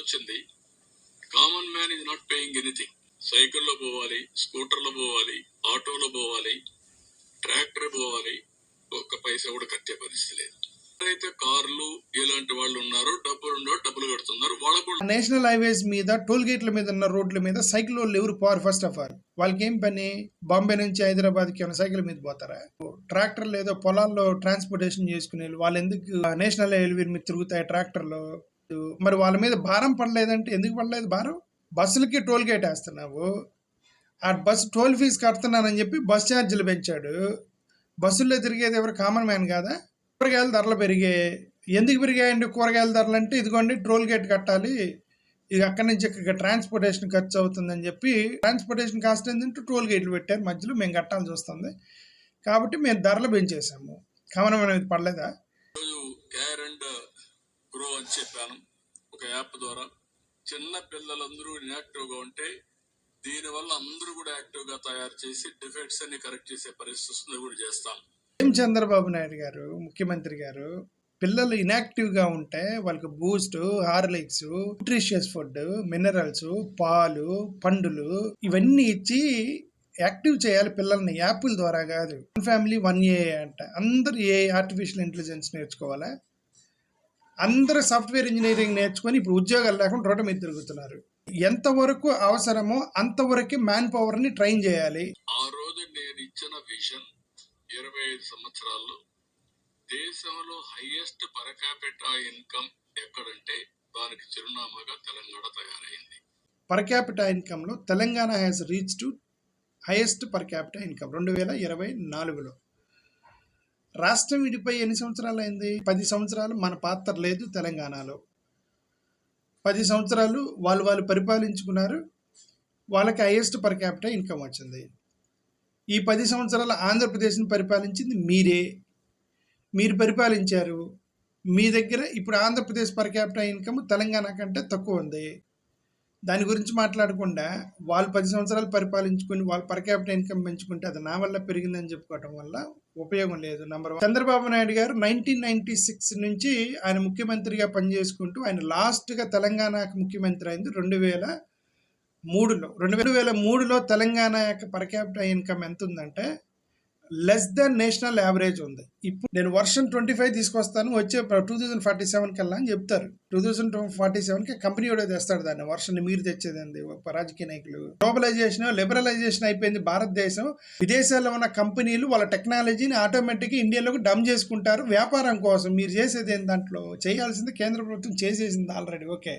వచ్చింది. Common man is not paying anything. సైకిల్లో పోవాలి, స్కూటర్లో పోవాలి, ఆటోలో పోవాలి, ట్రాక్టర్ పోవాలి, ఒక్క పైసా కూడా కట్టే పరిస్థితి లేదు. అయితే కార్లు ఇలాంటి వాళ్ళు ఉన్నారు, డబ్బులు కడుతున్నారు. వాళ్ళకు నేషనల్ హైవేస్ మీద, టోల్ గేట్ల మీద ఉన్న రోడ్ల మీద సైకిల్ వాళ్ళు ఎవరు పోరు. ఫస్ట్ ఆఫ్ ఆల్ వాళ్ళకి ఏం పని? బాంబే నుంచి హైదరాబాద్కి ఏమైనా సైకిల్ మీద పోతారా? ట్రాక్టర్లు ఏదో పొలాల్లో ట్రాన్స్పోర్టేషన్ చేసుకునే వాళ్ళు ఎందుకు నేషనల్ హైవే మీద తిరుగుతాయి ట్రాక్టర్లు? మరి వాళ్ళ మీద భారం పడలేదంటే ఎందుకు పడలేదు భారం? బస్సులకి టోల్ గేట్ వేస్తున్నావు, ఆ బస్సు టోల్ ఫీజు కడుతున్నానని చెప్పి బస్ ఛార్జీలు పెంచాడు. బస్సుల్లో తిరిగేది ఎవరు? కామన్ మ్యాన్ కాదా? కూరగాయల ధరలు పెరిగాయి. ఎందుకు పెరిగాయండి కూరగాయల ధరలు అంటే? ఇదిగోండి టోల్ గేట్ కట్టాలి, ఇది అక్కడి నుంచి ఇక్కడ ట్రాన్స్పోర్టేషన్ ఖర్చు అవుతుందని చెప్పి ట్రాన్స్పోర్టేషన్ కాస్ట్ ఏంటంటే టోల్ గేట్లు పెట్టారు, మధ్యలో మేము కట్టాల్సి వస్తుంది కాబట్టి మేము ధరలు పెంచేసాము. కామన్ మ్యాన్ మీద పడలేదా? కేర్ అండ్ గ్రో అని చెప్పాను ఒక యాప్ ద్వారా. చిన్న పిల్లలందరూ ఇన్యాక్టివ్ గా ఉంటే దీనివల్ల అందరూ కూడా యాక్టివ్ గా తయారు చేసి డిఫెక్ట్స్ అన్ని కరెక్ట్ చేసే పరిస్థితి కూడా చేస్తాం. చంద్రబాబు నాయుడు గారు ముఖ్యమంత్రి గారు పిల్లలు ఇన్యాక్టివ్ గా ఉంటే వాళ్ళకి Boost, Horlicks, nutritious food, minerals, పాలు, పండులు ఇవన్నీ ఇచ్చి యాక్టివ్ చేయాలి పిల్లల్ని. యాప్ల ద్వారా కాదు. ఫ్యామిలీ 1A అంట. అందరూ ఆర్టిఫిషియల్ ఇంటెలిజెన్స్ నేర్చుకోవాలా? అందరూ సాఫ్ట్వేర్ ఇంజనీరింగ్ నేర్చుకొని ఇప్పుడు ఉద్యోగాలు లేకుండా రోడ్డు మీద తిరుగుతున్నారు. ఎంతవరకు అవసరమో అంతవరకు మ్యాన్ పవర్ ని ట్రైన్ చేయాలి. ఆ రోజు నేను ఇచ్చిన విజన్ 25 సంవత్సరాల్లో దేశంలో హైయెస్ట్ పర్ క్యాపిటా ఇన్కమ్ ఎక్కడంటే దానికి చిరునామాగా తెలంగాణ తయారైంది. పర్ క్యాపిటా ఇన్కమ్ లో Telangana has reach to highest per capita income 2024లో. రాష్ట్రం విడిపోయి ఎన్ని సంవత్సరాలు అయింది? 10 సంవత్సరాలు మన పాత్ర లేదు తెలంగాణలో. 10 సంవత్సరాలు వాళ్ళు పరిపాలించుకున్నారు, వాళ్ళకి హైయెస్ట్ పర్ క్యాపిటా ఇన్కమ్ వచ్చింది. ఈ 10 సంవత్సరాలు ఆంధ్రప్రదేశ్ని పరిపాలించింది మీరే. మీరు పరిపాలించారు. మీ దగ్గర ఇప్పుడు Andhra Pradesh per capita income Telangana కంటే తక్కువ ఉంది. దాని గురించి మాట్లాడకుండా వాళ్ళు 10 సంవత్సరాలు పరిపాలించుకుని వాళ్ళు పర్ క్యాపిటల్ ఇన్కమ్ పెంచుకుంటే అది నా వల్ల పెరిగిందని చెప్పుకోవటం వల్ల ఉపయోగం లేదు. నెంబర్ 1. చంద్రబాబు నాయుడు గారు 1996 నుంచి ఆయన ముఖ్యమంత్రిగా పనిచేసుకుంటూ ఆయన లాస్ట్గా తెలంగాణకు ముఖ్యమంత్రి అయింది 2003లో. 2003లో తెలంగాణ యొక్క పర్ క్యాపిటల్ ఇన్కమ్ ఎంత ఉందంటే లెస్ దెన్ నేషనల్ యావరేజ్ ఉంది. ఇప్పుడు నేను వర్షన్ 25 తీసుకొస్తాను వచ్చే 2047 కల్లా అని చెప్తారు. 2047కి కంపెనీ కూడా తెస్తాడు దాన్ని. వర్షన్ మీరు తెచ్చేదండి రాజకీయ నాయకులు. గ్లోబలైజేషన్, లిబరలైజేషన్ అయిపోయింది భారతదేశం. విదేశాల్లో ఉన్న కంపెనీలు వాళ్ళ టెక్నాలజీని ఆటోమేటిక్గా ఇండియాలోకి డమ్ చేసుకుంటారు వ్యాపారం కోసం. మీరు చేసేది ఏంటి? దాంట్లో చేయాల్సింది కేంద్ర ప్రభుత్వం చేసేసింది ఆల్రెడీ. ఓకే.